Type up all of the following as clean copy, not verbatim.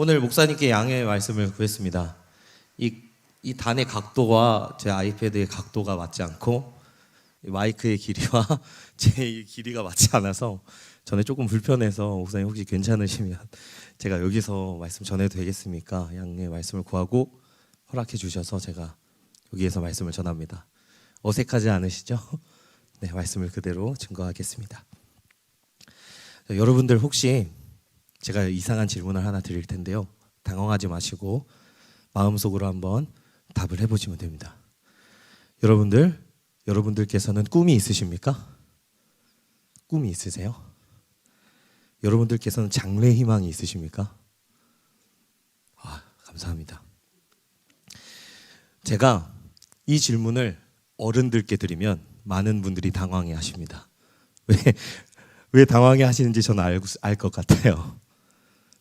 오늘 목사님께 양해의 말씀을 구했습니다. 이 단의 각도와 제 아이패드의 각도가 맞지 않고 마이크의 길이와 제 길이가 맞지 않아서 저는 조금 불편해서 목사님 혹시 괜찮으시면 제가 여기서 말씀 전해도 되겠습니까? 양해의 말씀을 구하고 허락해 주셔서 제가 여기에서 말씀을 전합니다. 어색하지 않으시죠? 네, 말씀을 그대로 증거하겠습니다. 여러분들 혹시 제가 이상한 질문을 하나 드릴 텐데요. 당황하지 마시고 마음속으로 한번 답을 해보시면 됩니다. 여러분들께서는 꿈이 있으십니까? 꿈이 있으세요? 여러분들께서는 장래 희망이 있으십니까? 감사합니다. 제가 이 질문을 어른들께 드리면 많은 분들이 당황해 하십니다. 왜 당황해 하시는지 저는 알 것 같아요.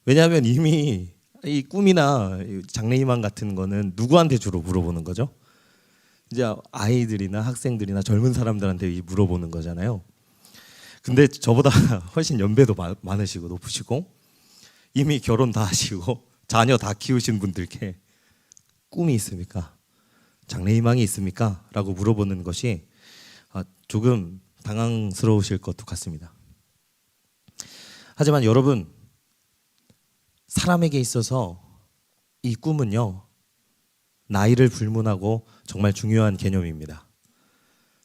왜냐하면 이미 이 꿈이나 장래희망 같은 거는 누구한테 주로 물어보는 거죠? 이제 아이들이나 학생들이나 젊은 사람들한테 물어보는 거잖아요. 근데 저보다 훨씬 연배도 많으시고 높으시고 이미 결혼 다 하시고 자녀 다 키우신 분들께 꿈이 있습니까? 장래희망이 있습니까? 라고 물어보는 것이 조금 당황스러우실 것도 같습니다. 하지만 여러분, 사람에게 있어서 이 꿈은요, 나이를 불문하고 정말 중요한 개념입니다.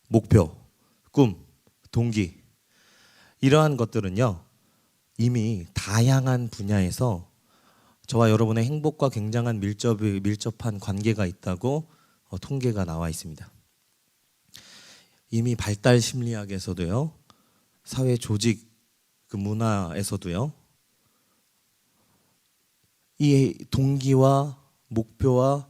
목표, 꿈, 동기, 이러한 것들은요, 이미 다양한 분야에서 저와 여러분의 행복과 굉장한 밀접한 관계가 있다고 통계가 나와 있습니다. 이미 발달 심리학에서도요, 사회 조직 그 문화에서도요, 이 동기와 목표와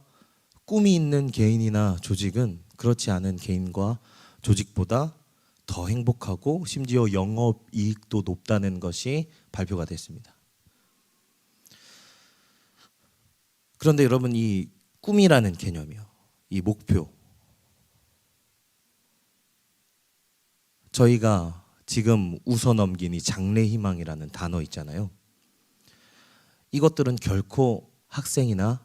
꿈이 있는 개인이나 조직은 그렇지 않은 개인과 조직보다 더 행복하고 심지어 영업이익도 높다는 것이 발표가 됐습니다. 그런데 여러분, 이 꿈이라는 개념이요, 이 목표, 저희가 지금 웃어넘긴 이 장래희망이라는 단어 있잖아요. 이것들은 결코 학생이나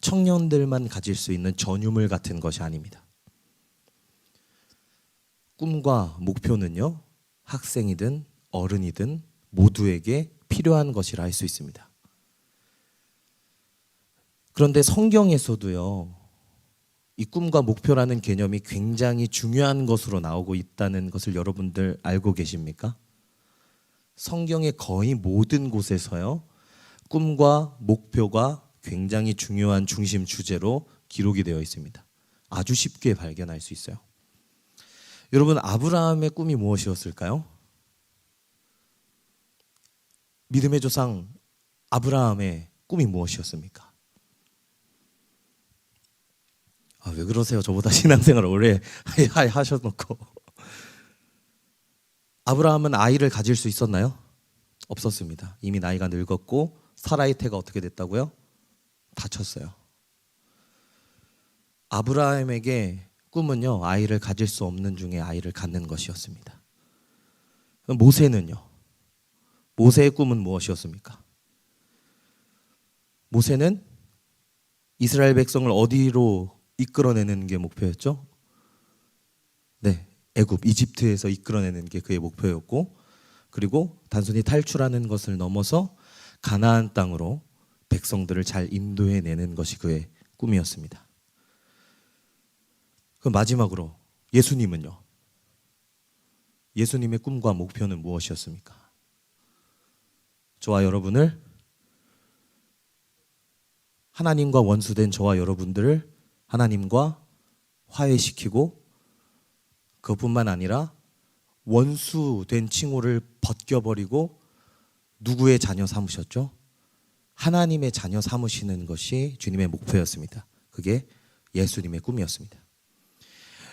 청년들만 가질 수 있는 전유물 같은 것이 아닙니다. 꿈과 목표는요, 학생이든 어른이든 모두에게 필요한 것이라 할 수 있습니다. 그런데 성경에서도요, 이 꿈과 목표라는 개념이 굉장히 중요한 것으로 나오고 있다는 것을 여러분들 알고 계십니까? 성경의 거의 모든 곳에서요, 꿈과 목표가 굉장히 중요한 중심 주제로 기록이 되어 있습니다. 아주 쉽게 발견할 수 있어요. 여러분, 아브라함의 꿈이 무엇이었을까요? 믿음의 조상 아브라함의 꿈이 무엇이었습니까? 왜 그러세요? 저보다 신앙생활을 오래 하셔놓고. 아브라함은 아이를 가질 수 있었나요? 없었습니다. 이미 나이가 늙었고 사라의 태가 어떻게 됐다고요? 다쳤어요. 아브라함에게 꿈은요, 아이를 가질 수 없는 중에 아이를 갖는 것이었습니다. 모세는요, 모세의 꿈은 무엇이었습니까? 모세는 이스라엘 백성을 어디로 이끌어내는 게 목표였죠? 네, 애굽, 이집트에서 이끌어내는 게 그의 목표였고, 그리고 단순히 탈출하는 것을 넘어서 가나안 땅으로 백성들을 잘 인도해내는 것이 그의 꿈이었습니다. 그럼 마지막으로 예수님은요? 예수님의 꿈과 목표는 무엇이었습니까? 저와 여러분을, 하나님과 원수된 저와 여러분들을 하나님과 화해시키고, 그것뿐만 아니라 원수된 칭호를 벗겨버리고 누구의 자녀 삼으셨죠? 하나님의 자녀 삼으시는 것이 주님의 목표였습니다. 그게 예수님의 꿈이었습니다.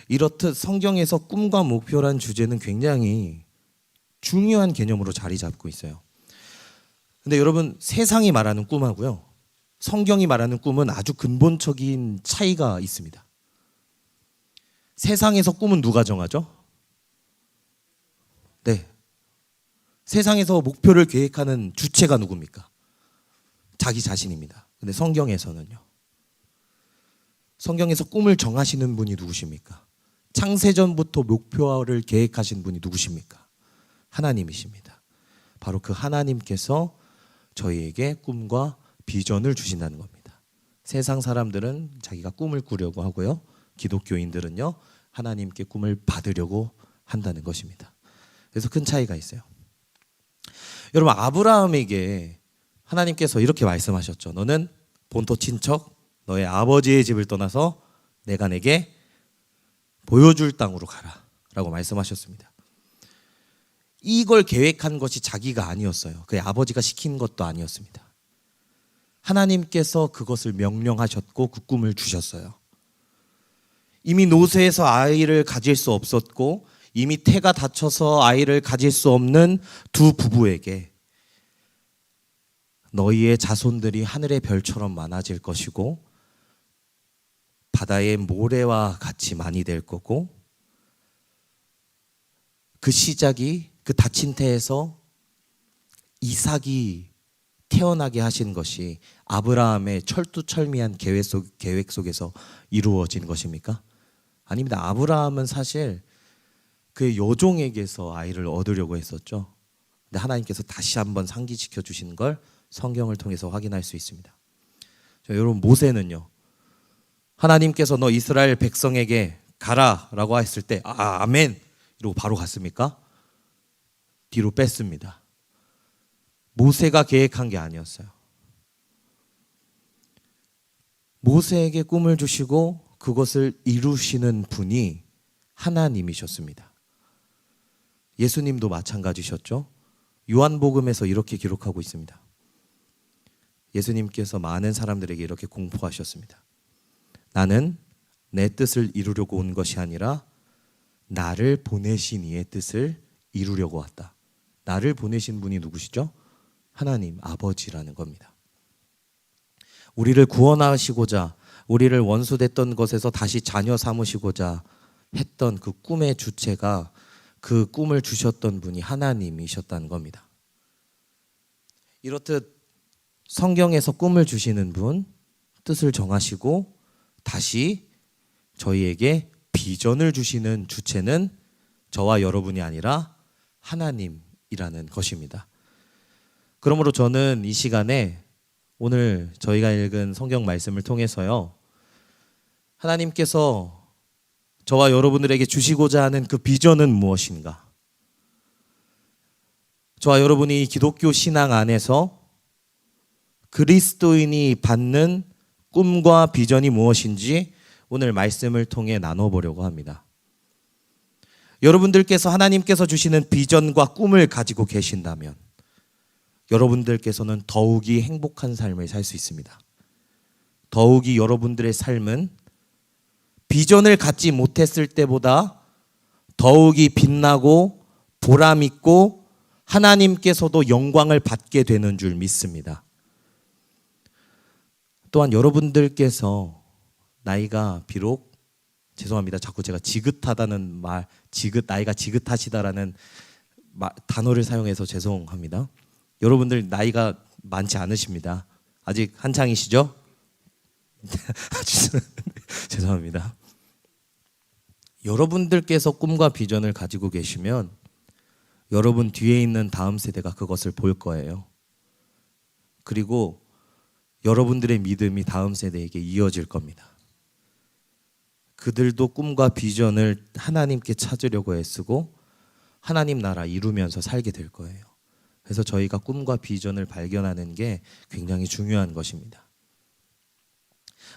이렇듯 성경에서 꿈과 목표란 주제는 굉장히 중요한 개념으로 자리 잡고 있어요. 근데 여러분, 세상이 말하는 꿈하고요, 성경이 말하는 꿈은 아주 근본적인 차이가 있습니다. 세상에서 꿈은 누가 정하죠? 네, 세상에서 목표를 계획하는 주체가 누굽니까? 자기 자신입니다. 근데 성경에서는요. 성경에서 꿈을 정하시는 분이 누구십니까? 창세전부터 목표를 계획하신 분이 누구십니까? 하나님이십니다. 바로 그 하나님께서 저희에게 꿈과 비전을 주신다는 겁니다. 세상 사람들은 자기가 꿈을 꾸려고 하고요. 기독교인들은요. 하나님께 꿈을 받으려고 한다는 것입니다. 그래서 큰 차이가 있어요. 여러분, 아브라함에게 하나님께서 이렇게 말씀하셨죠. 너는 본토 친척 너의 아버지의 집을 떠나서 내가 내게 보여줄 땅으로 가라 라고 말씀하셨습니다. 이걸 계획한 것이 자기가 아니었어요. 그의 아버지가 시킨 것도 아니었습니다. 하나님께서 그것을 명령하셨고 그 꿈을 주셨어요. 이미 노쇠해서 아이를 가질 수 없었고 이미 태가 닫혀서 아이를 가질 수 없는 두 부부에게 너희의 자손들이 하늘의 별처럼 많아질 것이고 바다의 모래와 같이 많이 될 거고 그 시작이 그 닫힌 태에서 이삭이 태어나게 하신 것이 아브라함의 철두철미한 계획 속에서 이루어진 것입니까? 아닙니다. 아브라함은 사실 그 여종에게서 아이를 얻으려고 했었죠. 근데 하나님께서 다시 한번 상기시켜 주신 걸 성경을 통해서 확인할 수 있습니다. 여러분, 모세는요. 하나님께서 너 이스라엘 백성에게 가라라고 했을 때 아멘 이러고 바로 갔습니까? 뒤로 뺐습니다. 모세가 계획한 게 아니었어요. 모세에게 꿈을 주시고 그것을 이루시는 분이 하나님이셨습니다. 예수님도 마찬가지셨죠. 요한복음에서 이렇게 기록하고 있습니다. 예수님께서 많은 사람들에게 이렇게 공포하셨습니다. 나는 내 뜻을 이루려고 온 것이 아니라 나를 보내신 이의 뜻을 이루려고 왔다. 나를 보내신 분이 누구시죠? 하나님 아버지라는 겁니다. 우리를 구원하시고자 우리를 원수됐던 것에서 다시 자녀 삼으시고자 했던 그 꿈의 주체가 그 꿈을 주셨던 분이 하나님이셨다는 겁니다. 이렇듯 성경에서 꿈을 주시는 분, 뜻을 정하시고 다시 저희에게 비전을 주시는 주체는 저와 여러분이 아니라 하나님이라는 것입니다. 그러므로 저는 이 시간에 오늘 저희가 읽은 성경 말씀을 통해서요, 하나님께서 저와 여러분들에게 주시고자 하는 그 비전은 무엇인가? 저와 여러분이 기독교 신앙 안에서 그리스도인이 받는 꿈과 비전이 무엇인지 오늘 말씀을 통해 나눠보려고 합니다. 여러분들께서 하나님께서 주시는 비전과 꿈을 가지고 계신다면 여러분들께서는 더욱이 행복한 삶을 살 수 있습니다. 더욱이 여러분들의 삶은 비전을 갖지 못했을 때보다 더욱이 빛나고 보람있고 하나님께서도 영광을 받게 되는 줄 믿습니다. 또한 여러분들께서 나이가 비록 죄송합니다. 자꾸 제가 지긋하다는 말, 나이가 지긋하시다라는 단어를 사용해서 죄송합니다. 여러분들 나이가 많지 않으십니다. 아직 한창이시죠? 죄송합니다. 여러분들께서 꿈과 비전을 가지고 계시면 여러분 뒤에 있는 다음 세대가 그것을 볼 거예요. 그리고 여러분들의 믿음이 다음 세대에게 이어질 겁니다. 그들도 꿈과 비전을 하나님께 찾으려고 애쓰고 하나님 나라 이루면서 살게 될 거예요. 그래서 저희가 꿈과 비전을 발견하는 게 굉장히 중요한 것입니다.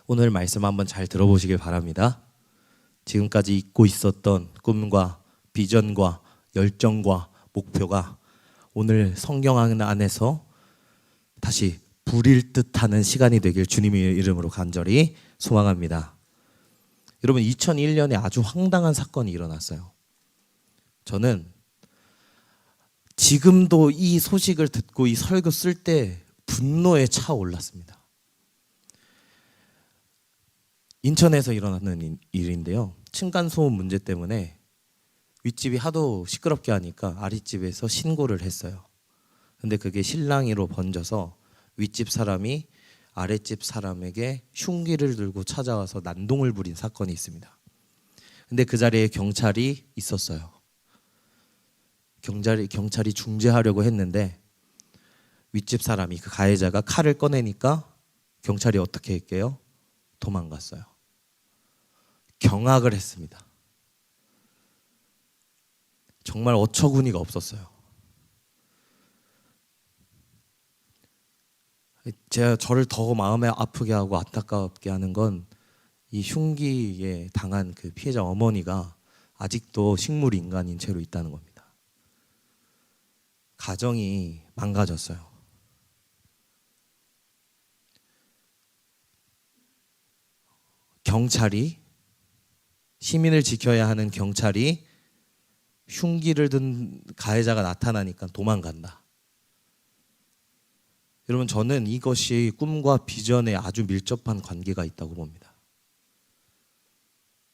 오늘 말씀 한번 잘 들어보시길 바랍니다. 지금까지 잊고 있었던 꿈과 비전과 열정과 목표가 오늘 성경 안에서 다시 불일 듯하는 시간이 되길 주님의 이름으로 간절히 소망합니다. 여러분, 2001년에 아주 황당한 사건이 일어났어요. 저는 지금도 이 소식을 듣고 이 설교 쓸 때 분노에 차올랐습니다. 인천에서 일어나는 일인데요. 층간소음 문제 때문에 윗집이 하도 시끄럽게 하니까 아랫집에서 신고를 했어요. 근데 그게 실랑이로 번져서 윗집 사람이 아랫집 사람에게 흉기를 들고 찾아와서 난동을 부린 사건이 있습니다. 근데 그 자리에 경찰이 있었어요. 경찰이 중재하려고 했는데 윗집 사람이, 그 가해자가 칼을 꺼내니까 경찰이 어떻게 했게요? 도망갔어요. 경악을 했습니다. 정말 어처구니가 없었어요. 제가 저를 더 마음에 아프게 하고 안타깝게 하는 건 이 흉기에 당한 그 피해자 어머니가 아직도 식물 인간인 채로 있다는 겁니다. 가정이 망가졌어요. 경찰이, 시민을 지켜야 하는 경찰이 흉기를 든 가해자가 나타나니까 도망간다. 여러분, 저는 이것이 꿈과 비전에 아주 밀접한 관계가 있다고 봅니다.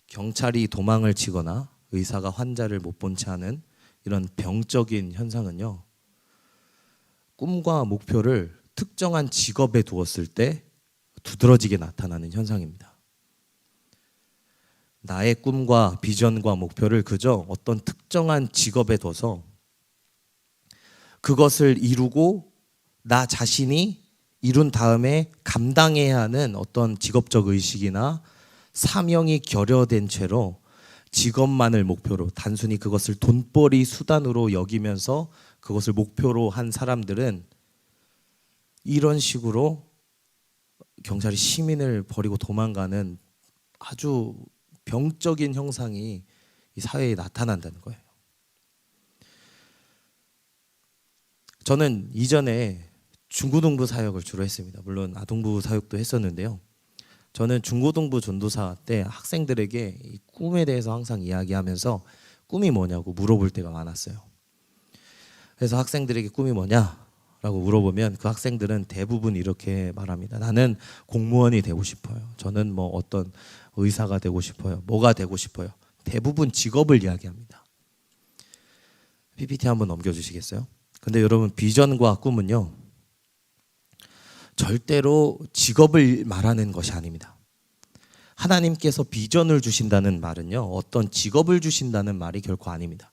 경찰이 도망을 치거나 의사가 환자를 못 본 채 하는 이런 병적인 현상은요, 꿈과 목표를 특정한 직업에 두었을 때 두드러지게 나타나는 현상입니다. 나의 꿈과 비전과 목표를 그저 어떤 특정한 직업에 둬서 그것을 이루고 나 자신이 이룬 다음에 감당해야 하는 어떤 직업적 의식이나 사명이 결여된 채로 직업만을 목표로, 단순히 그것을 돈벌이 수단으로 여기면서 그것을 목표로 한 사람들은 이런 식으로 경찰이 시민을 버리고 도망가는 아주 병적인 형상이 이 사회에 나타난다는 거예요. 저는 이전에 중고등부 사역을 주로 했습니다. 물론 아동부 사역도 했었는데요. 저는 중고등부 전도사 때 학생들에게 이 꿈에 대해서 항상 이야기하면서 꿈이 뭐냐고 물어볼 때가 많았어요. 그래서 학생들에게 꿈이 뭐냐라고 물어보면 그 학생들은 대부분 이렇게 말합니다. 나는 공무원이 되고 싶어요. 저는 뭐 어떤 의사가 되고 싶어요. 뭐가 되고 싶어요. 대부분 직업을 이야기합니다. PPT 한번 넘겨주시겠어요? 근데 여러분, 비전과 꿈은요, 절대로 직업을 말하는 것이 아닙니다. 하나님께서 비전을 주신다는 말은요, 어떤 직업을 주신다는 말이 결코 아닙니다.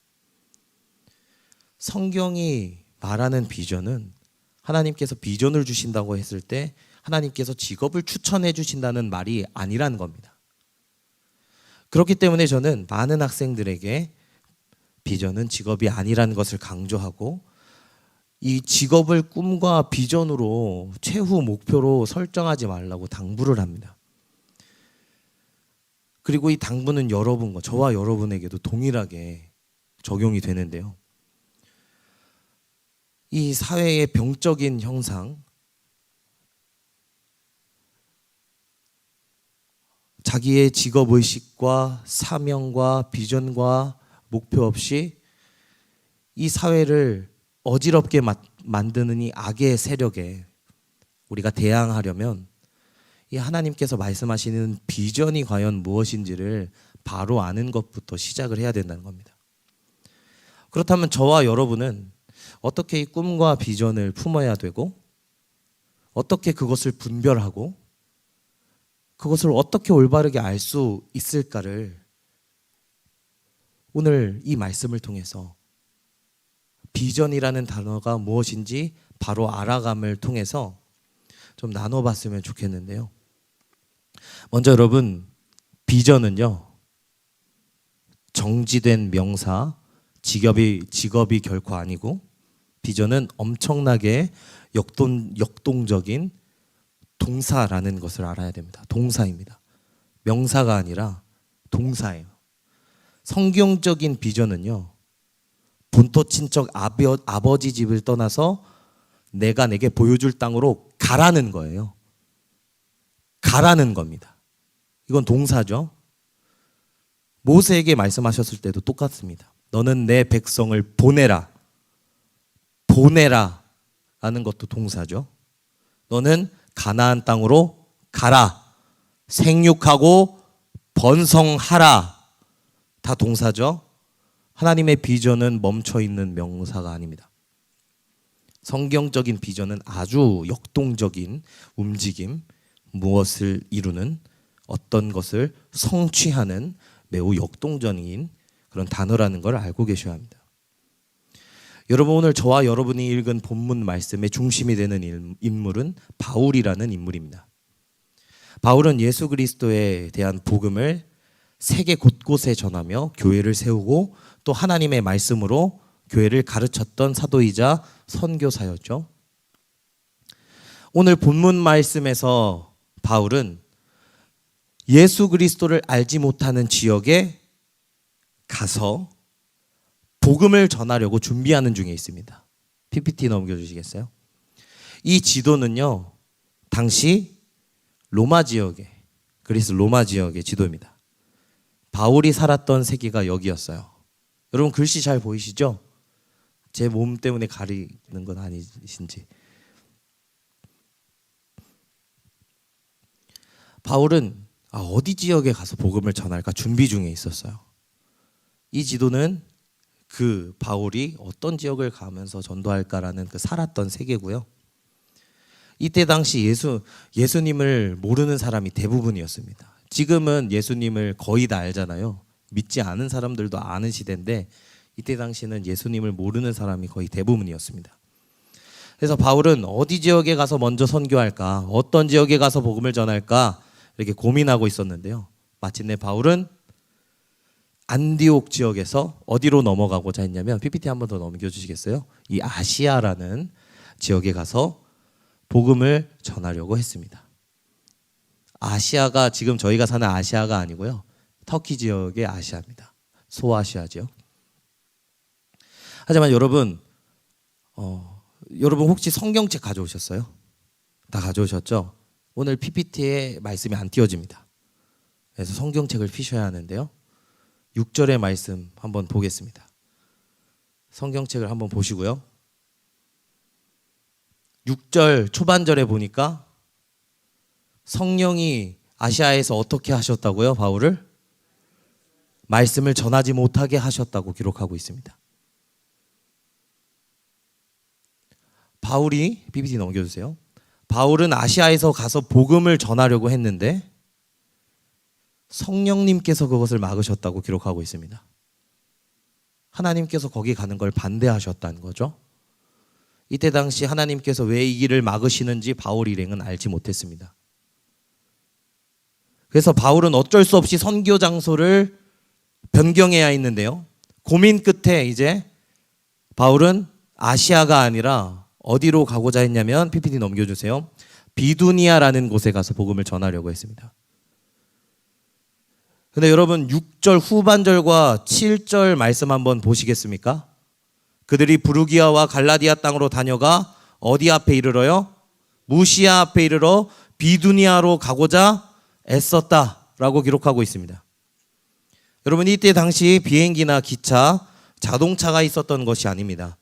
성경이 말하는 비전은 하나님께서 비전을 주신다고 했을 때 하나님께서 직업을 추천해 주신다는 말이 아니라는 겁니다. 그렇기 때문에 저는 많은 학생들에게 비전은 직업이 아니라는 것을 강조하고, 이 직업을 꿈과 비전으로 최후 목표로 설정하지 말라고 당부를 합니다. 그리고 이 당부는 여러분과 저와 여러분에게도 동일하게 적용이 되는데요. 이 사회의 병적인 형상, 자기의 직업의식과 사명과 비전과 목표 없이 이 사회를 어지럽게 만드는 이 악의 세력에 우리가 대항하려면 이 하나님께서 말씀하시는 비전이 과연 무엇인지를 바로 아는 것부터 시작을 해야 된다는 겁니다. 그렇다면 저와 여러분은 어떻게 이 꿈과 비전을 품어야 되고, 어떻게 그것을 분별하고, 그것을 어떻게 올바르게 알 수 있을까를 오늘 이 말씀을 통해서 비전이라는 단어가 무엇인지 바로 알아감을 통해서 좀 나눠봤으면 좋겠는데요. 먼저 여러분, 비전은요, 정지된 명사, 직업이 결코 아니고, 비전은 엄청나게 역동적인 동사라는 것을 알아야 됩니다. 동사입니다. 명사가 아니라 동사예요. 성경적인 비전은요, 본토 친척 아버지 집을 떠나서 내가 내게 보여줄 땅으로 가라는 거예요. 가라는 겁니다. 이건 동사죠. 모세에게 말씀하셨을 때도 똑같습니다. 너는 내 백성을 보내라. 보내라 라는 것도 동사죠. 너는 가나안 땅으로 가라. 생육하고 번성하라. 다 동사죠. 하나님의 비전은 멈춰있는 명사가 아닙니다. 성경적인 비전은 아주 역동적인 움직임, 무엇을 이루는, 어떤 것을 성취하는 매우 역동적인 그런 단어라는 걸 알고 계셔야 합니다. 여러분, 오늘 저와 여러분이 읽은 본문 말씀의 중심이 되는 인물은 바울이라는 인물입니다. 바울은 예수 그리스도에 대한 복음을 세계 곳곳에 전하며 교회를 세우고 또 하나님의 말씀으로 교회를 가르쳤던 사도이자 선교사였죠. 오늘 본문 말씀에서 바울은 예수 그리스도를 알지 못하는 지역에 가서 복음을 전하려고 준비하는 중에 있습니다. PPT 넘겨주시겠어요? 이 지도는요, 당시 로마 지역의, 그리스 로마 지역의 지도입니다. 바울이 살았던 세계가 여기였어요. 여러분 글씨 잘 보이시죠? 제 몸 때문에 가리는 건 아니신지. 바울은 어디 지역에 가서 복음을 전할까 준비 중에 있었어요. 이 지도는 그 바울이 어떤 지역을 가면서 전도할까라는 그 살았던 세계고요. 이때 당시 예수님을 모르는 사람이 대부분이었습니다. 지금은 예수님을 거의 다 알잖아요. 믿지 않은 사람들도 아는 시대인데 이때 당시는 예수님을 모르는 사람이 거의 대부분이었습니다. 그래서 바울은 어디 지역에 가서 먼저 선교할까, 어떤 지역에 가서 복음을 전할까 이렇게 고민하고 있었는데요. 마침내 바울은 안디옥 지역에서 어디로 넘어가고자 했냐면, PPT 한 번 더 넘겨주시겠어요? 이 아시아라는 지역에 가서 복음을 전하려고 했습니다. 아시아가 지금 저희가 사는 아시아가 아니고요, 터키 지역의 아시아입니다. 소아시아죠. 하지만 여러분 혹시 성경책 가져오셨어요? 다 가져오셨죠? 오늘 PPT에 말씀이 안 띄워집니다. 그래서 성경책을 피셔야 하는데요. 6절의 말씀 한번 보겠습니다. 성경책을 한번 보시고요. 6절 초반절에 보니까 성령이 아시아에서 어떻게 하셨다고요? 바울을 말씀을 전하지 못하게 하셨다고 기록하고 있습니다. 바울이, PPT 넘겨주세요. 바울은 아시아에서 가서 복음을 전하려고 했는데 성령님께서 그것을 막으셨다고 기록하고 있습니다. 하나님께서 거기 가는 걸 반대하셨다는 거죠. 이때 당시 하나님께서 왜 이 길을 막으시는지 바울 일행은 알지 못했습니다. 그래서 바울은 어쩔 수 없이 선교 장소를 변경해야 했는데요. 고민 끝에 이제 바울은 아시아가 아니라 어디로 가고자 했냐면, PPT 넘겨주세요. 비두니아라는 곳에 가서 복음을 전하려고 했습니다. 근데 여러분 6절 후반절과 7절 말씀 한번 보시겠습니까? 그들이 부르기아와 갈라디아 땅으로 다녀가 어디 앞에 이르러요? 무시아 앞에 이르러 비두니아로 가고자 애썼다라고 기록하고 있습니다. 여러분 이때 당시 비행기나 기차, 자동차가 있었던 것이 아닙니다.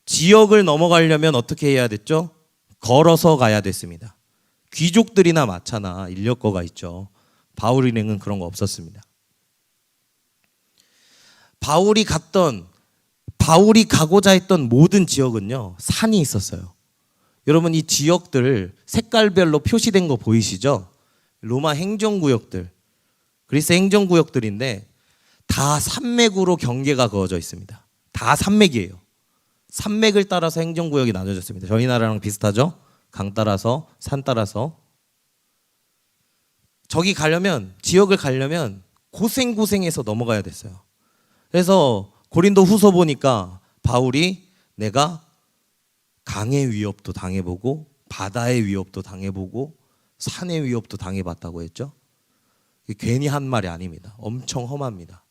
지역을 넘어가려면 어떻게 해야 됐죠? 걸어서 가야 됐습니다. 귀족들이나 마차나 인력거가 있죠. 바울 일행은 그런 거 없었습니다. 바울이 가고자 했던 모든 지역은요, 산이 있었어요. 여러분 이 지역들 색깔별로 표시된 거 보이시죠? 로마 행정구역들, 그리스 행정구역들인데 다 산맥으로 경계가 그어져 있습니다. 다 산맥이에요. 산맥을 따라서 행정구역이 나눠졌습니다. 저희 나라랑 비슷하죠? 강 따라서, 산 따라서. 저기 가려면, 지역을 가려면 고생해서 넘어가야 됐어요. 그래서 고린도 후서 보니까 바울이 내가 강의 위협도 당해보고 바다의 위협도 당해보고 산의 위협도 당해봤다고 했죠. 괜히 한 말이 아닙니다. 엄청 험합니다.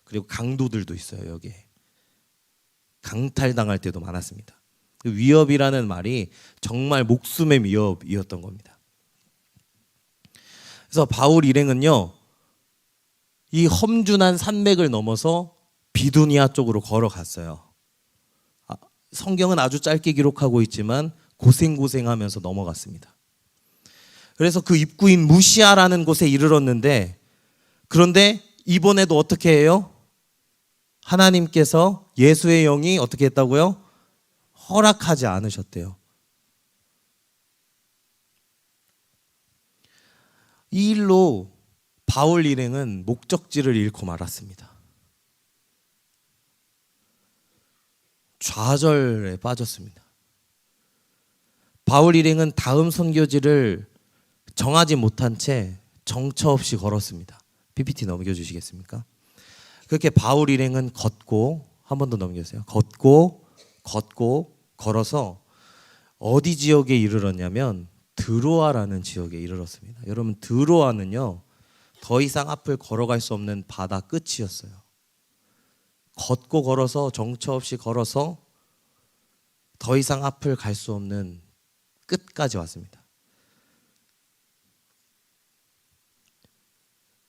그리고 강도들도 있어요. 여기에 강탈당할 때도 많았습니다. 위협이라는 말이 정말 목숨의 위협이었던 겁니다. 그래서 바울 일행은요, 이 험준한 산맥을 넘어서 비두니아 쪽으로 걸어갔어요. 성경은 아주 짧게 기록하고 있지만 고생하면서 넘어갔습니다. 그래서 그 입구인 무시아라는 곳에 이르렀는데, 그런데 이번에도 어떻게 해요? 하나님께서 예수의 영이 어떻게 했다고요? 허락하지 않으셨대요. 이 일로 바울 일행은 목적지를 잃고 말았습니다. 좌절에 빠졌습니다. 바울 일행은 다음 선교지를 정하지 못한 채 정처 없이 걸었습니다. PPT 넘겨주시겠습니까? 그렇게 바울 일행은 걷고, 한 번 더 넘겨주세요. 걷고 걸어서 어디 지역에 이르렀냐면 드로아라는 지역에 이르렀습니다. 여러분, 드로아는요 더 이상 앞을 걸어갈 수 없는 바다 끝이었어요. 걷고 걸어서, 정처 없이 걸어서 더 이상 앞을 갈 수 없는 끝까지 왔습니다.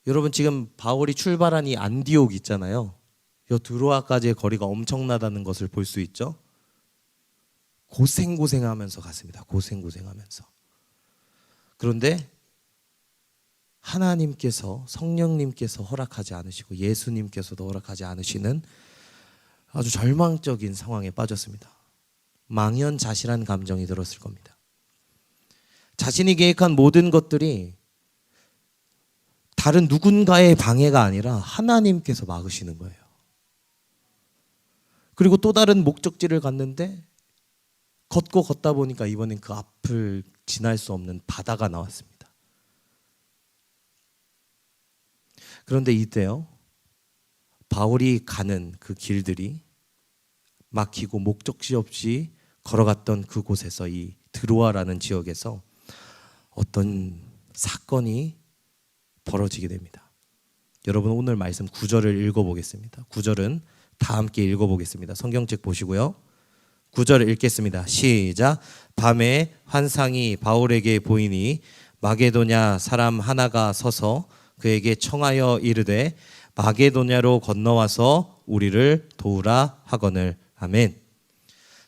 여러분, 지금 바울이 출발한 이 안디옥 있잖아요. 이 드로아까지의 거리가 엄청나다는 것을 볼 수 있죠. 고생하면서 갔습니다. 고생하면서. 그런데 하나님께서, 성령님께서 허락하지 않으시고 예수님께서도 허락하지 않으시는 아주 절망적인 상황에 빠졌습니다. 망연자실한 감정이 들었을 겁니다. 자신이 계획한 모든 것들이 다른 누군가의 방해가 아니라 하나님께서 막으시는 거예요. 그리고 또 다른 목적지를 갔는데 걷다 보니까 이번엔 그 앞을 지날 수 없는 바다가 나왔습니다. 그런데 이때요, 바울이 가는 그 길들이 막히고 목적지 없이 걸어갔던 그곳에서, 이 드로아라는 지역에서 어떤 사건이 벌어지게 됩니다. 여러분, 오늘 말씀 9절을 읽어보겠습니다. 9절은 다 함께 읽어보겠습니다. 성경책 보시고요. 9절을 읽겠습니다. 시작. 밤에 환상이 바울에게 보이니 마게도냐 사람 하나가 서서 그에게 청하여 이르되 마게도냐로 건너와서 우리를 도우라 하거늘. 아멘.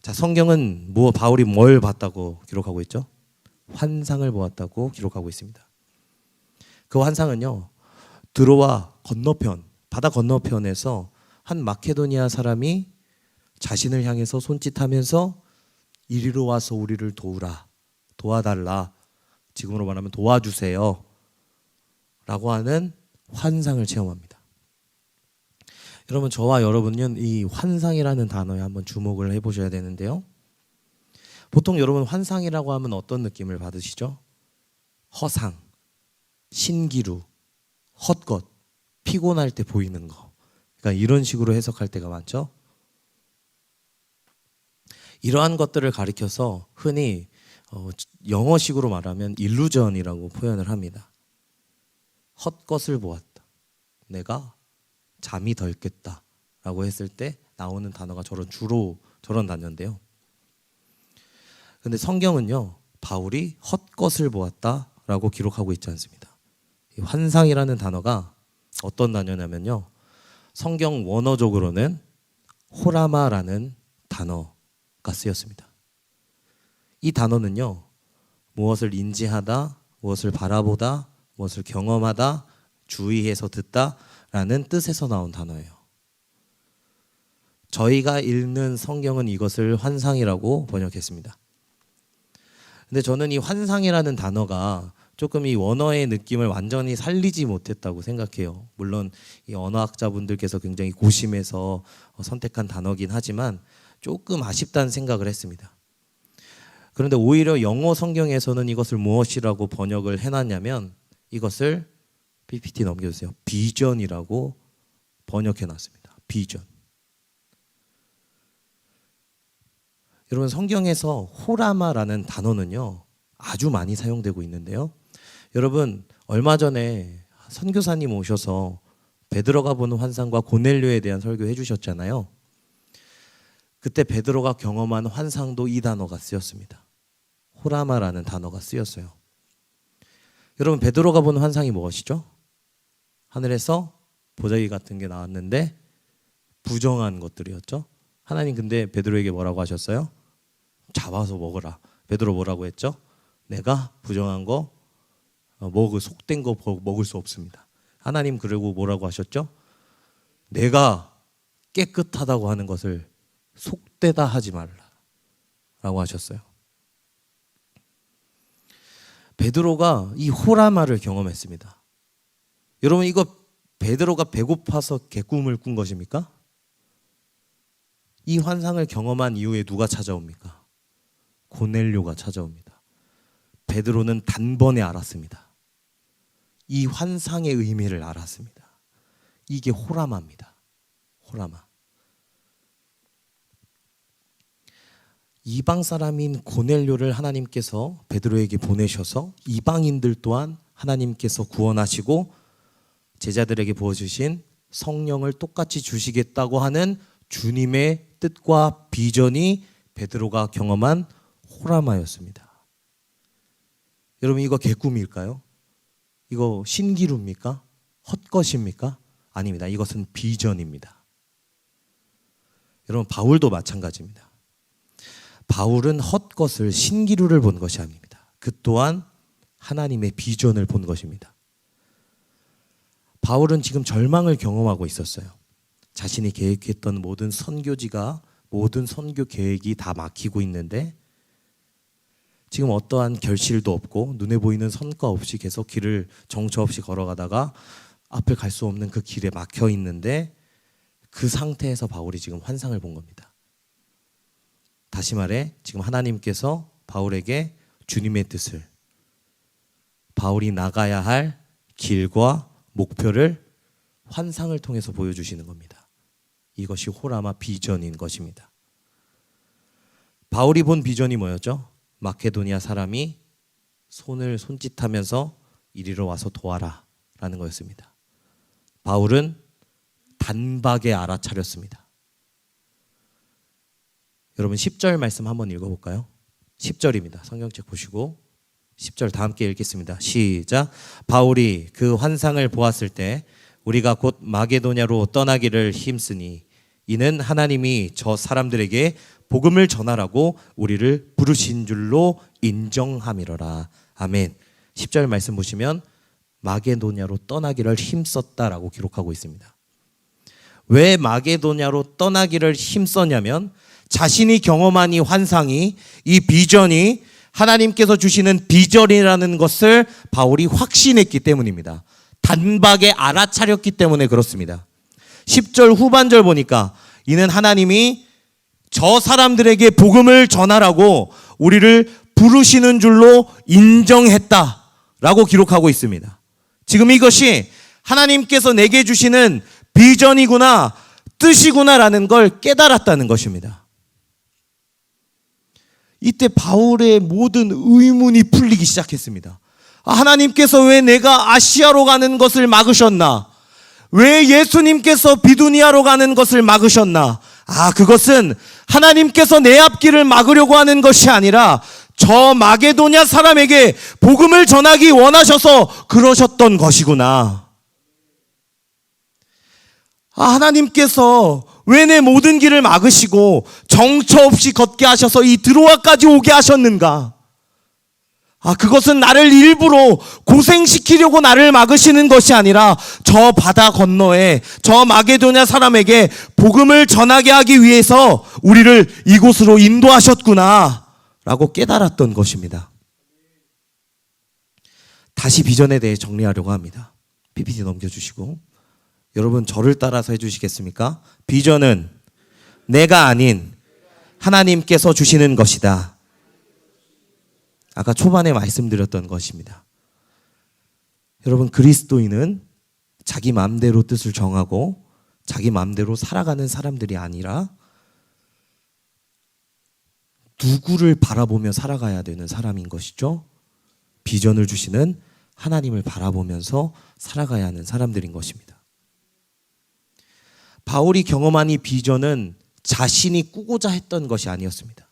자, 성경은 바울이 뭘 봤다고 기록하고 있죠? 환상을 보았다고 기록하고 있습니다. 그 환상은요, 드로아 건너편, 바다 건너편에서 한 마케도니아 사람이 자신을 향해서 손짓하면서 이리로 와서 우리를 도우라, 도와달라, 지금으로 말하면 도와주세요 라고 하는 환상을 체험합니다. 여러분, 저와 여러분은 이 환상이라는 단어에 한번 주목을 해보셔야 되는데요, 보통 여러분 환상이라고 하면 어떤 느낌을 받으시죠? 허상, 신기루, 헛것, 피곤할 때 보이는 거, 그러니까 이런 식으로 해석할 때가 많죠. 이러한 것들을 가리켜서 흔히 영어식으로 말하면 일루전이라고 표현을 합니다. 헛것을 보았다, 내가 잠이 덜 깼다 라고 했을 때 나오는 단어가 주로 저런 단어인데요, 근데 성경은요, 바울이 헛것을 보았다 라고 기록하고 있지 않습니다. 이 환상이라는 단어가 어떤 단어냐면요, 성경 원어적으로는 호라마라는 단어가 쓰였습니다. 이 단어는요, 무엇을 인지하다, 무엇을 바라보다, 무엇을 경험하다, 주의해서 듣다 라는 뜻에서 나온 단어예요. 저희가 읽는 성경은 이것을 환상이라고 번역했습니다. 근데 저는 이 환상이라는 단어가 조금 이 원어의 느낌을 완전히 살리지 못했다고 생각해요. 물론 이 언어학자분들께서 굉장히 고심해서 선택한 단어긴 하지만 조금 아쉽다는 생각을 했습니다. 그런데 오히려 영어 성경에서는 이것을 무엇이라고 번역을 해놨냐면 이것을 PPT 넘겨주세요. 비전이라고 번역해놨습니다. 비전. 여러분, 성경에서 호라마라는 단어는요 아주 많이 사용되고 있는데요, 여러분 얼마 전에 선교사님 오셔서 베드로가 보는 환상과 고넬료에 대한 설교 해주셨잖아요. 그때 베드로가 경험한 환상도 이 단어가 쓰였습니다. 호라마라는 단어가 쓰였어요. 여러분, 베드로가 보는 환상이 무엇이죠? 하늘에서 보자기 같은 게 나왔는데 부정한 것들이었죠. 하나님 근데 베드로에게 뭐라고 하셨어요? 잡아서 먹으라. 베드로 뭐라고 했죠? 내가 부정한 거 속된 거 먹을 수 없습니다. 하나님 그리고 뭐라고 하셨죠? 내가 깨끗하다고 하는 것을 속되다 하지 말라. 라고 하셨어요. 베드로가 이 호라마를 경험했습니다. 여러분, 이거 베드로가 배고파서 개꿈을 꾼 것입니까? 이 환상을 경험한 이후에 누가 찾아옵니까? 고넬료가 찾아옵니다. 베드로는 단번에 알았습니다. 이 환상의 의미를 알았습니다. 이게 호라마입니다. 호라마. 이방 사람인 고넬료를 하나님께서 베드로에게 보내셔서 이방인들 또한 하나님께서 구원하시고 제자들에게 부어주신 성령을 똑같이 주시겠다고 하는 주님의 뜻과 비전이 베드로가 경험한 호라마였습니다. 여러분, 이거 개꿈일까요? 이거 신기루입니까? 헛것입니까? 아닙니다. 이것은 비전입니다. 여러분, 바울도 마찬가지입니다. 바울은 헛것을, 신기루를 본 것이 아닙니다. 그 또한 하나님의 비전을 본 것입니다. 바울은 지금 절망을 경험하고 있었어요. 자신이 계획했던 모든 선교지가, 모든 선교 계획이 다 막히고 있는데 지금 어떠한 결실도 없고 눈에 보이는 성과 없이 계속 길을 정처 없이 걸어가다가 앞을 갈 수 없는 그 길에 막혀 있는데 그 상태에서 바울이 지금 환상을 본 겁니다. 다시 말해 지금 하나님께서 바울에게 주님의 뜻을, 바울이 나가야 할 길과 목표를 환상을 통해서 보여주시는 겁니다. 이것이 호라마 비전인 것입니다. 바울이 본 비전이 뭐였죠? 마케도니아 사람이 손을 손짓하면서 이리로 와서 도와라 라는 거였습니다. 바울은 단박에 알아차렸습니다. 여러분 10절 말씀 한번 읽어볼까요? 10절입니다. 성경책 보시고 10절 다 함께 읽겠습니다. 시작. 바울이 그 환상을 보았을 때 우리가 곧 마게도냐로 떠나기를 힘쓰니 이는 하나님이 저 사람들에게 복음을 전하라고 우리를 부르신 줄로 인정함이로라. 아멘. 10절 말씀 보시면 마게도냐로 떠나기를 힘썼다라고 기록하고 있습니다. 왜 마게도냐로 떠나기를 힘썼냐면 자신이 경험한 이 환상이, 이 비전이 하나님께서 주시는 비전이라는 것을 바울이 확신했기 때문입니다. 단박에 알아차렸기 때문에 그렇습니다. 10절 후반절 보니까 이는 하나님이 저 사람들에게 복음을 전하라고 우리를 부르시는 줄로 인정했다라고 기록하고 있습니다. 지금 이것이 하나님께서 내게 주시는 비전이구나, 뜻이구나라는 걸 깨달았다는 것입니다. 이때 바울의 모든 의문이 풀리기 시작했습니다. 하나님께서 왜 내가 아시아로 가는 것을 막으셨나? 왜 예수님께서 비두니아로 가는 것을 막으셨나? 그것은 하나님께서 내 앞길을 막으려고 하는 것이 아니라 저 마게도냐 사람에게 복음을 전하기 원하셔서 그러셨던 것이구나. 하나님께서 왜 내 모든 길을 막으시고 정처 없이 걷게 하셔서 이 드로아까지 오게 하셨는가? 그것은 나를 일부러 고생시키려고 나를 막으시는 것이 아니라 저 바다 건너에 저 마게도냐 사람에게 복음을 전하게 하기 위해서 우리를 이곳으로 인도하셨구나 라고 깨달았던 것입니다. 다시 비전에 대해 정리하려고 합니다. PPT 넘겨주시고 여러분 저를 따라서 해주시겠습니까? 비전은 내가 아닌 하나님께서 주시는 것이다. 아까 초반에 말씀드렸던 것입니다. 여러분 그리스도인은 자기 마음대로 뜻을 정하고 자기 마음대로 살아가는 사람들이 아니라 누구를 바라보며 살아가야 되는 사람인 것이죠. 비전을 주시는 하나님을 바라보면서 살아가야 하는 사람들인 것입니다. 바울이 경험한 이 비전은 자신이 꾸고자 했던 것이 아니었습니다.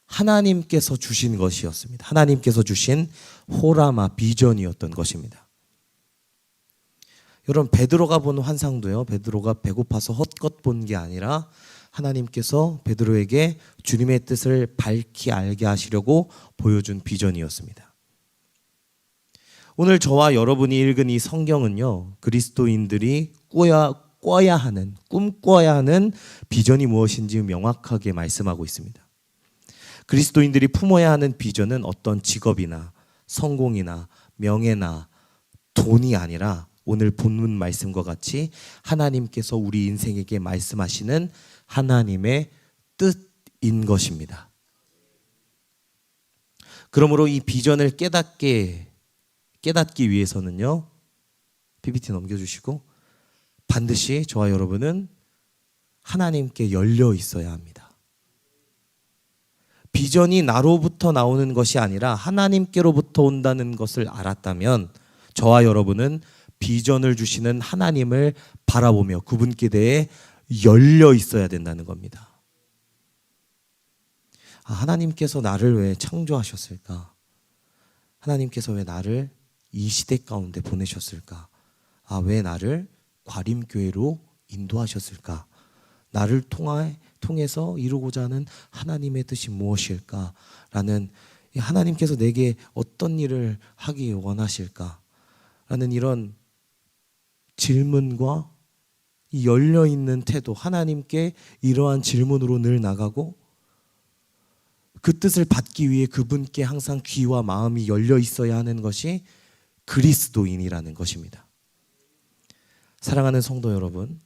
하나님께서 주신 것이었습니다. 하나님께서 주신 호라마 비전이었던 것입니다. 여러분 베드로가 본 환상도요, 베드로가 배고파서 헛것 본 게 아니라 하나님께서 베드로에게 주님의 뜻을 밝히 알게 하시려고 보여준 비전이었습니다. 오늘 저와 여러분이 읽은 이 성경은요, 그리스도인들이 꿈꿔야 하는 비전이 무엇인지 명확하게 말씀하고 있습니다. 그리스도인들이 품어야 하는 비전은 어떤 직업이나 성공이나 명예나 돈이 아니라 오늘 본문 말씀과 같이 하나님께서 우리 인생에게 말씀하시는 하나님의 뜻인 것입니다. 그러므로 이 비전을 깨닫기 위해서는요, PPT 넘겨주시고, 반드시 저와 여러분은 하나님께 열려 있어야 합니다. 비전이 나로부터 나오는 것이 아니라 하나님께로부터 온다는 것을 알았다면 저와 여러분은 비전을 주시는 하나님을 바라보며 그분께 대해 열려 있어야 된다는 겁니다. 하나님께서 나를 왜 창조하셨을까? 하나님께서 왜 나를 이 시대 가운데 보내셨을까? 왜 나를 과림교회로 인도하셨을까? 나를 통해서 이루고자 하는 하나님의 뜻이 무엇일까? 라는, 하나님께서 내게 어떤 일을 하기 원하실까? 라는 이런 질문과 이 열려있는 태도, 하나님께 이러한 질문으로 늘 나가고 그 뜻을 받기 위해 그분께 항상 귀와 마음이 열려 있어야 하는 것이 그리스도인이라는 것입니다. 사랑하는 성도 여러분,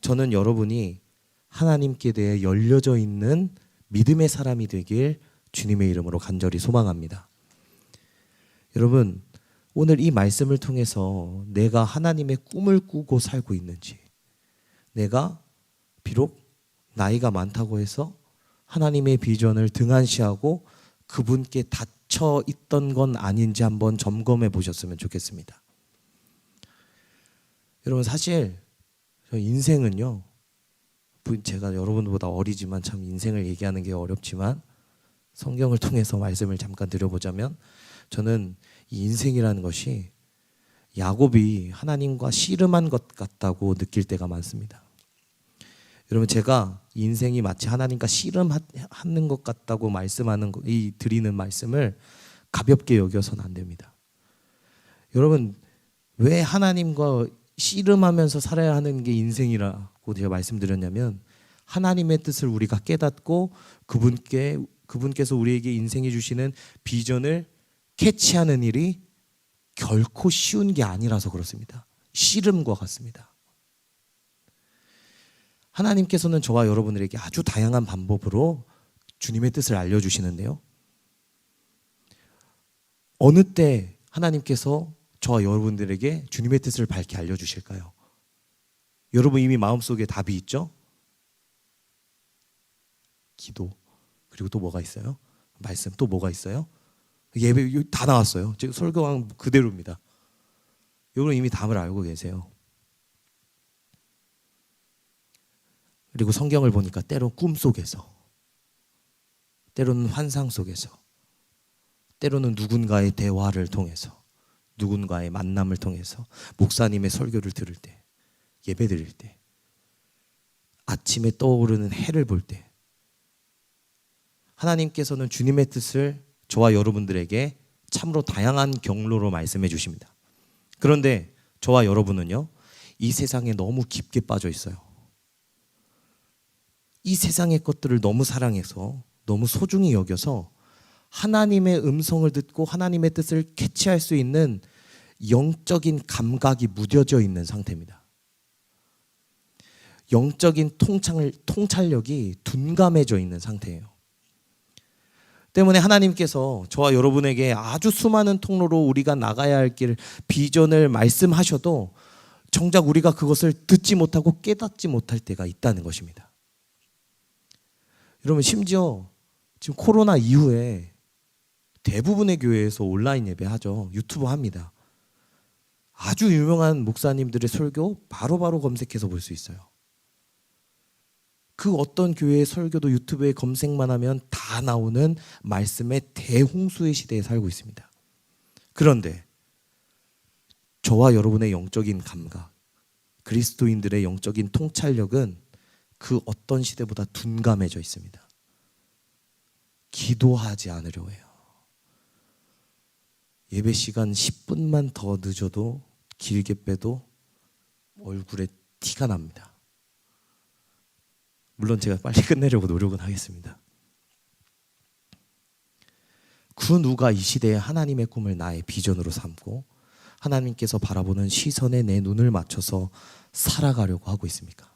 저는 여러분이 하나님께 대해 열려져 있는 믿음의 사람이 되길 주님의 이름으로 간절히 소망합니다. 여러분, 오늘 이 말씀을 통해서 내가 하나님의 꿈을 꾸고 살고 있는지, 내가 비록 나이가 많다고 해서 하나님의 비전을 등한시하고 그분께 닫혀 있던 건 아닌지 한번 점검해 보셨으면 좋겠습니다. 여러분, 사실 인생은요, 제가 여러분보다 어리지만 참 인생을 얘기하는 게 어렵지만 성경을 통해서 말씀을 잠깐 드려보자면, 저는 이 인생이라는 것이 야곱이 하나님과 씨름한 것 같다고 느낄 때가 많습니다. 여러분, 제가 인생이 마치 하나님과 씨름하는 것 같다고 말씀하는 이 드리는 말씀을 가볍게 여겨서는 안 됩니다. 여러분, 왜 하나님과 씨름하면서 살아야 하는 게 인생이라고 제가 말씀드렸냐면, 하나님의 뜻을 우리가 깨닫고 그분께서 우리에게 인생이 주시는 비전을 캐치하는 일이 결코 쉬운 게 아니라서 그렇습니다. 씨름과 같습니다. 하나님께서는 저와 여러분들에게 아주 다양한 방법으로 주님의 뜻을 알려주시는데요, 어느 때 하나님께서 저와 여러분들에게 주님의 뜻을 밝게 알려주실까요? 여러분 이미 마음속에 답이 있죠? 기도. 그리고 또 뭐가 있어요? 말씀. 또 뭐가 있어요? 예배. 다 나왔어요. 지금 설교한 그대로입니다. 여러분 이미 답을 알고 계세요. 그리고 성경을 보니까 때로 꿈속에서, 때로는 환상 속에서, 때로는 누군가의 대화를 통해서, 누군가의 만남을 통해서, 목사님의 설교를 들을 때, 예배 드릴 때, 아침에 떠오르는 해를 볼 때, 하나님께서는 주님의 뜻을 저와 여러분들에게 참으로 다양한 경로로 말씀해 주십니다. 그런데 저와 여러분은요, 이 세상에 너무 깊게 빠져 있어요. 이 세상의 것들을 너무 사랑해서, 너무 소중히 여겨서 하나님의 음성을 듣고 하나님의 뜻을 캐치할 수 있는 영적인 감각이 무뎌져 있는 상태입니다. 영적인 통찰력이 둔감해져 있는 상태예요. 때문에 하나님께서 저와 여러분에게 아주 수많은 통로로 우리가 나가야 할 길, 비전을 말씀하셔도 정작 우리가 그것을 듣지 못하고 깨닫지 못할 때가 있다는 것입니다. 여러분, 심지어 지금 코로나 이후에 대부분의 교회에서 온라인 예배하죠. 유튜브 합니다. 아주 유명한 목사님들의 설교 바로바로 검색해서 볼 수 있어요. 그 어떤 교회의 설교도 유튜브에 검색만 하면 다 나오는 말씀의 대홍수의 시대에 살고 있습니다. 그런데 저와 여러분의 영적인 감각, 그리스도인들의 영적인 통찰력은 그 어떤 시대보다 둔감해져 있습니다. 기도하지 않으려 해요. 예배 시간 10분만 더 늦어도, 길게 빼도 얼굴에 티가 납니다. 물론 제가 빨리 끝내려고 노력은 하겠습니다. 그 누가 이 시대에 하나님의 꿈을 나의 비전으로 삼고 하나님께서 바라보는 시선에 내 눈을 맞춰서 살아가려고 하고 있습니까?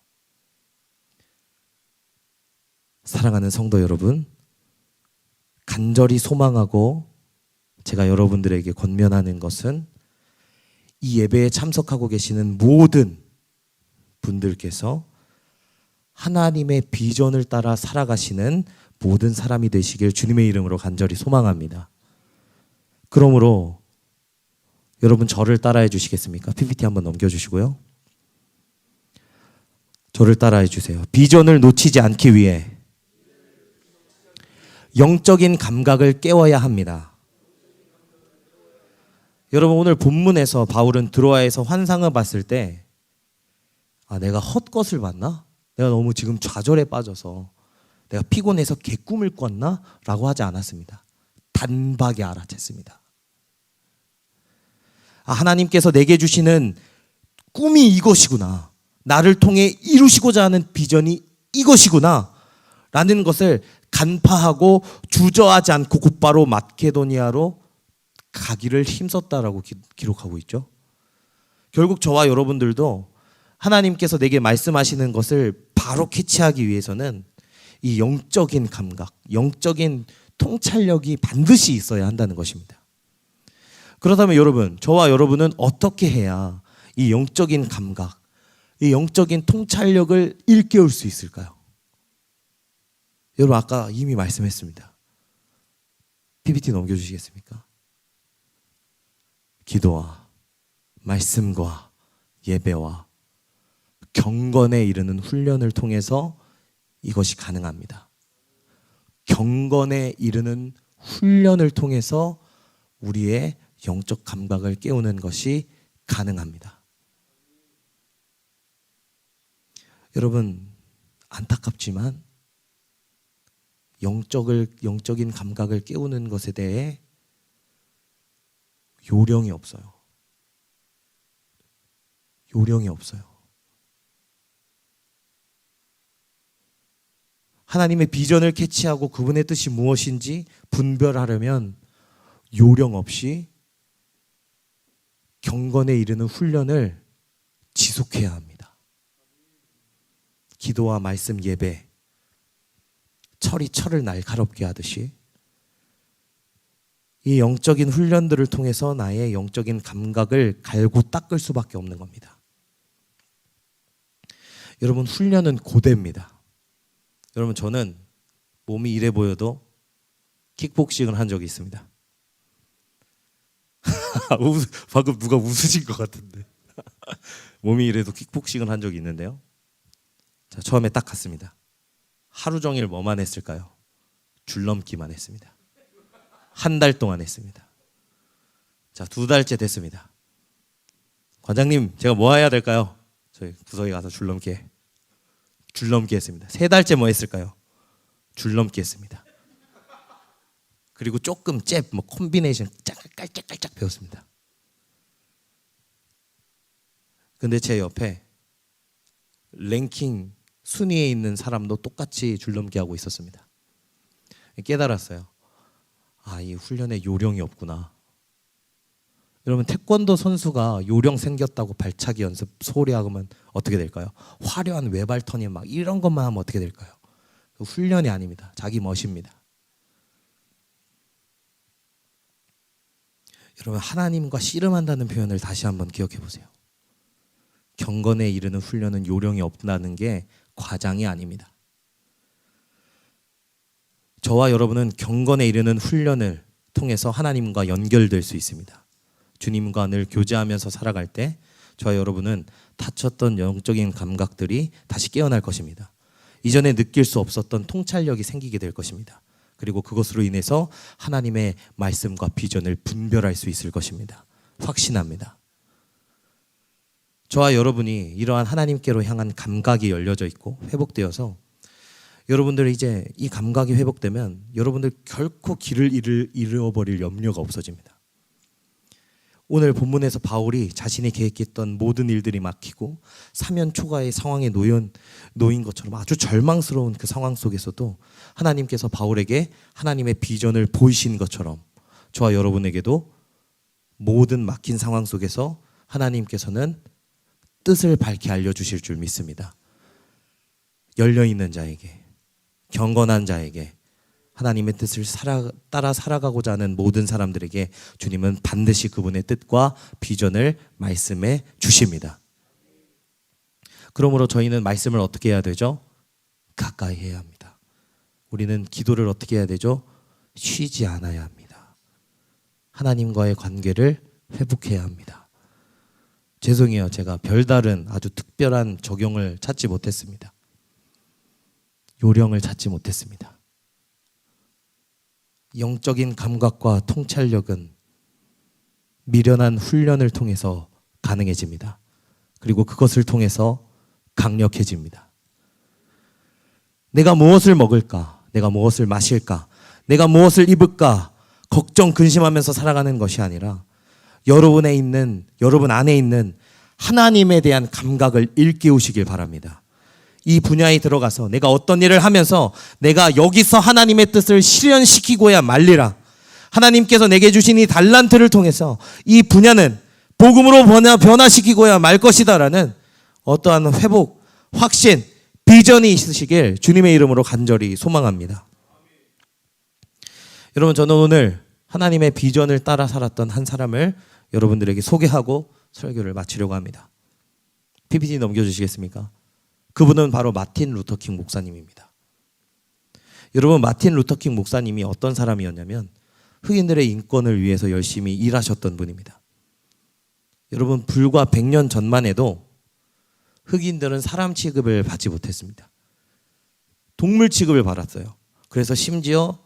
사랑하는 성도 여러분, 간절히 소망하고 제가 여러분들에게 권면하는 것은 이 예배에 참석하고 계시는 모든 분들께서 하나님의 비전을 따라 살아가시는 모든 사람이 되시길 주님의 이름으로 간절히 소망합니다. 그러므로 여러분 저를 따라해 주시겠습니까? PPT 한번 넘겨주시고요. 저를 따라해 주세요. 비전을 놓치지 않기 위해 영적인 감각을 깨워야 합니다. 여러분 오늘 본문에서 바울은 드로아에서 환상을 봤을 때 내가 헛것을 봤나? 내가 너무 지금 좌절에 빠져서 내가 피곤해서 개꿈을 꿨나? 라고 하지 않았습니다. 단박에 알아챘습니다. 하나님께서 내게 주시는 꿈이 이것이구나. 나를 통해 이루시고자 하는 비전이 이것이구나. 라는 것을 간파하고 주저하지 않고 곧바로 마케도니아로 가기를 힘썼다라고 기록하고 있죠. 결국 저와 여러분들도 하나님께서 내게 말씀하시는 것을 바로 캐치하기 위해서는 이 영적인 감각, 영적인 통찰력이 반드시 있어야 한다는 것입니다. 그렇다면 여러분, 저와 여러분은 어떻게 해야 이 영적인 감각, 이 영적인 통찰력을 일깨울 수 있을까요? 여러분 아까 이미 말씀했습니다. PPT 넘겨주시겠습니까? 기도와 말씀과 예배와 경건에 이르는 훈련을 통해서 이것이 가능합니다. 경건에 이르는 훈련을 통해서 우리의 영적 감각을 깨우는 것이 가능합니다. 여러분 안타깝지만 영적인 감각을 깨우는 것에 대해 요령이 없어요. 요령이 없어요. 하나님의 비전을 캐치하고 그분의 뜻이 무엇인지 분별하려면 요령 없이 경건에 이르는 훈련을 지속해야 합니다. 기도와 말씀 예배, 철이 철을 날카롭게 하듯이 이 영적인 훈련들을 통해서 나의 영적인 감각을 갈고 닦을 수밖에 없는 겁니다. 여러분 훈련은 고대입니다. 여러분 저는 몸이 이래 보여도 킥복싱을 한 적이 있습니다. 방금 누가 웃으신 것 같은데. 몸이 이래도 킥복싱을 한 적이 있는데요. 자, 처음에 딱 갔습니다. 하루 종일 뭐만 했을까요? 줄넘기만 했습니다. 한 달 동안 했습니다. 자, 2달째 됐습니다. 관장님, 제가 뭐 해야 될까요? 저희 구석에 가서 줄넘기 했습니다. 3달째 뭐 했을까요? 줄넘기 했습니다. 그리고 조금 콤비네이션 깔짝깔짝 배웠습니다. 근데 제 옆에 랭킹 순위에 있는 사람도 똑같이 줄넘기 하고 있었습니다. 깨달았어요. 이 훈련에 요령이 없구나. 여러분 태권도 선수가 요령 생겼다고 발차기 연습 소홀히 하면 어떻게 될까요? 화려한 외발 턴이 막 이런 것만 하면 어떻게 될까요? 훈련이 아닙니다. 자기 멋입니다. 여러분 하나님과 씨름한다는 표현을 다시 한번 기억해 보세요. 경건에 이르는 훈련은 요령이 없다는 게 과장이 아닙니다. 저와 여러분은 경건에 이르는 훈련을 통해서 하나님과 연결될 수 있습니다. 주님과 늘 교제하면서 살아갈 때 저와 여러분은 다쳤던 영적인 감각들이 다시 깨어날 것입니다. 이전에 느낄 수 없었던 통찰력이 생기게 될 것입니다. 그리고 그것으로 인해서 하나님의 말씀과 비전을 분별할 수 있을 것입니다. 확신합니다. 저와 여러분이 이러한 하나님께로 향한 감각이 열려져 있고 회복되어서 여러분들 이제 이 감각이 회복되면 여러분들 결코 길을 잃어버릴 염려가 없어집니다. 오늘 본문에서 바울이 자신이 계획했던 모든 일들이 막히고 사면 초가의 상황에 놓인 것처럼 아주 절망스러운 그 상황 속에서도 하나님께서 바울에게 하나님의 비전을 보이신 것처럼 저와 여러분에게도 모든 막힌 상황 속에서 하나님께서는 뜻을 밝히 알려주실 줄 믿습니다. 열려있는 자에게, 경건한 자에게, 하나님의 뜻을 따라 살아가고자 하는 모든 사람들에게 주님은 반드시 그분의 뜻과 비전을 말씀해 주십니다. 그러므로 저희는 말씀을 어떻게 해야 되죠? 가까이 해야 합니다. 우리는 기도를 어떻게 해야 되죠? 쉬지 않아야 합니다. 하나님과의 관계를 회복해야 합니다. 죄송해요. 제가 별다른 아주 특별한 적용을 찾지 못했습니다. 요령을 찾지 못했습니다. 영적인 감각과 통찰력은 미련한 훈련을 통해서 가능해집니다. 그리고 그것을 통해서 강력해집니다. 내가 무엇을 먹을까? 내가 무엇을 마실까? 내가 무엇을 입을까? 걱정, 근심하면서 살아가는 것이 아니라 여러분 안에 있는 하나님에 대한 감각을 일깨우시길 바랍니다. 이 분야에 들어가서 내가 어떤 일을 하면서 내가 여기서 하나님의 뜻을 실현시키고야 말리라. 하나님께서 내게 주신 이 달란트를 통해서 이 분야는 복음으로 변화시키고야 말 것이다라는 어떠한 회복, 확신, 비전이 있으시길 주님의 이름으로 간절히 소망합니다. 여러분, 저는 오늘 하나님의 비전을 따라 살았던 한 사람을 여러분들에게 소개하고 설교를 마치려고 합니다. PPT 넘겨주시겠습니까? 그분은 바로 마틴 루터킹 목사님입니다. 여러분, 마틴 루터킹 목사님이 어떤 사람이었냐면 흑인들의 인권을 위해서 열심히 일하셨던 분입니다. 여러분, 불과 100년 전만 해도 흑인들은 사람 취급을 받지 못했습니다. 동물 취급을 받았어요. 그래서 심지어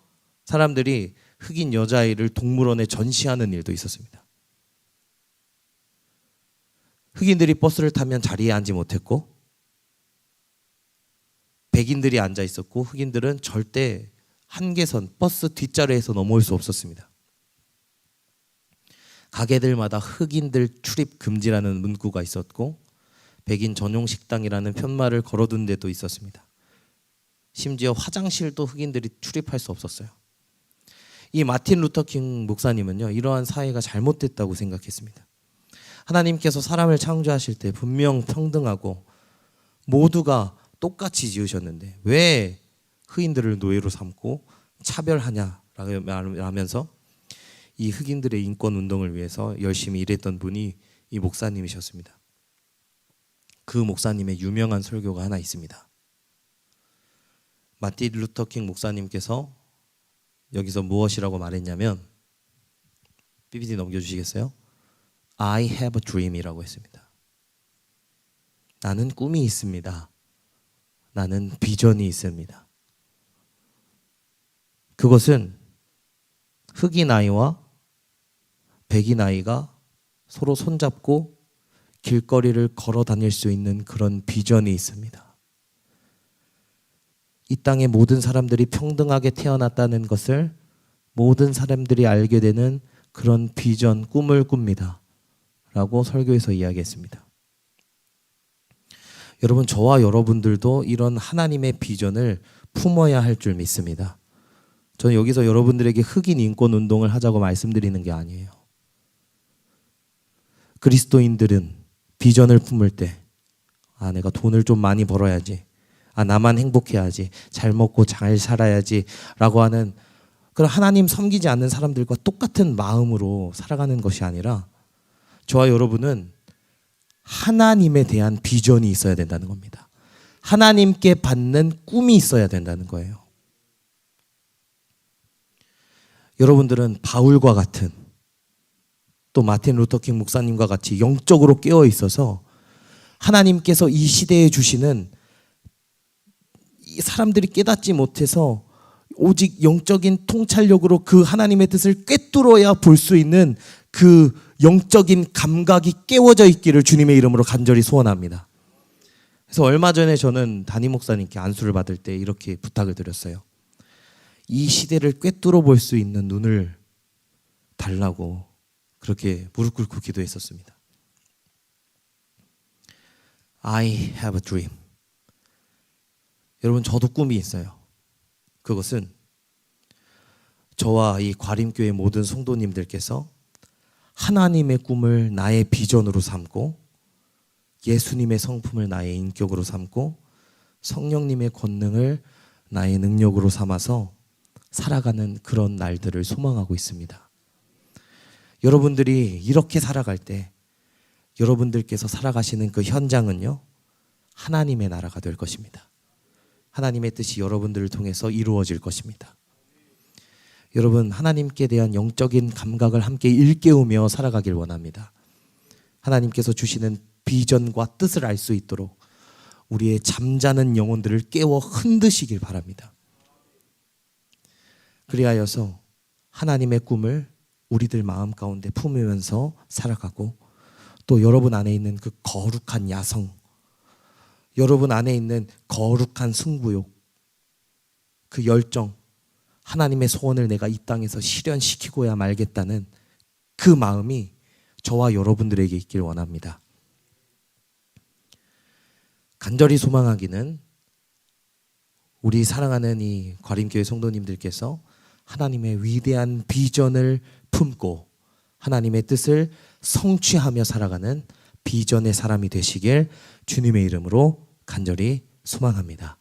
사람들이 흑인 여자아이를 동물원에 전시하는 일도 있었습니다. 흑인들이 버스를 타면 자리에 앉지 못했고 백인들이 앉아 있었고 흑인들은 절대 한계선, 버스 뒷자리에서 넘어올 수 없었습니다. 가게들마다 흑인들 출입 금지라는 문구가 있었고 백인 전용 식당이라는 편말을 걸어둔 데도 있었습니다. 심지어 화장실도 흑인들이 출입할 수 없었어요. 이 마틴 루터킹 목사님은요, 이러한 사회가 잘못됐다고 생각했습니다. 하나님께서 사람을 창조하실 때 분명 평등하고 모두가 똑같이 지으셨는데 왜 흑인들을 노예로 삼고 차별하냐라면서 이 흑인들의 인권 운동을 위해서 열심히 일했던 분이 이 목사님이셨습니다. 그 목사님의 유명한 설교가 하나 있습니다. 마틴 루터킹 목사님께서 여기서 무엇이라고 말했냐면, PPT 넘겨주시겠어요? I have a dream이라고 했습니다. 나는 꿈이 있습니다. 나는 비전이 있습니다. 그것은 흑인 아이와 백인 아이가 서로 손잡고 길거리를 걸어 다닐 수 있는 그런 비전이 있습니다. 이 땅의 모든 사람들이 평등하게 태어났다는 것을 모든 사람들이 알게 되는 그런 비전, 꿈을 꿉니다. 라고 설교에서 이야기했습니다. 여러분, 저와 여러분들도 이런 하나님의 비전을 품어야 할 줄 믿습니다. 저는 여기서 여러분들에게 흑인 인권 운동을 하자고 말씀드리는 게 아니에요. 그리스도인들은 비전을 품을 때, 내가 돈을 좀 많이 벌어야지, 나만 행복해야지, 잘 먹고 잘 살아야지 라고 하는 그런 하나님 섬기지 않는 사람들과 똑같은 마음으로 살아가는 것이 아니라 저와 여러분은 하나님에 대한 비전이 있어야 된다는 겁니다. 하나님께 받는 꿈이 있어야 된다는 거예요. 여러분들은 바울과 같은, 또 마틴 루터킹 목사님과 같이 영적으로 깨어 있어서 하나님께서 이 시대에 주시는 이 사람들이 깨닫지 못해서 오직 영적인 통찰력으로 그 하나님의 뜻을 꿰뚫어야 볼 수 있는 그 영적인 감각이 깨워져 있기를 주님의 이름으로 간절히 소원합니다. 그래서 얼마 전에 저는 담임 목사님께 안수를 받을 때 이렇게 부탁을 드렸어요. 이 시대를 꿰뚫어 볼 수 있는 눈을 달라고 그렇게 무릎 꿇고 기도했었습니다. I have a dream. 여러분, 저도 꿈이 있어요. 그것은 저와 이 과림교회 모든 성도님들께서 하나님의 꿈을 나의 비전으로 삼고 예수님의 성품을 나의 인격으로 삼고 성령님의 권능을 나의 능력으로 삼아서 살아가는 그런 날들을 소망하고 있습니다. 여러분들이 이렇게 살아갈 때 여러분들께서 살아가시는 그 현장은요, 하나님의 나라가 될 것입니다. 하나님의 뜻이 여러분들을 통해서 이루어질 것입니다. 여러분, 하나님께 대한 영적인 감각을 함께 일깨우며 살아가길 원합니다. 하나님께서 주시는 비전과 뜻을 알 수 있도록 우리의 잠자는 영혼들을 깨워 흔드시길 바랍니다. 그리하여서 하나님의 꿈을 우리들 마음 가운데 품으면서 살아가고, 또 여러분 안에 있는 그 거룩한 야성, 여러분 안에 있는 거룩한 승부욕, 그 열정, 하나님의 소원을 내가 이 땅에서 실현시키고야 말겠다는 그 마음이 저와 여러분들에게 있길 원합니다. 간절히 소망하기는 우리 사랑하는 이 과림교회 성도님들께서 하나님의 위대한 비전을 품고 하나님의 뜻을 성취하며 살아가는 비전의 사람이 되시길 주님의 이름으로 간절히 소망합니다.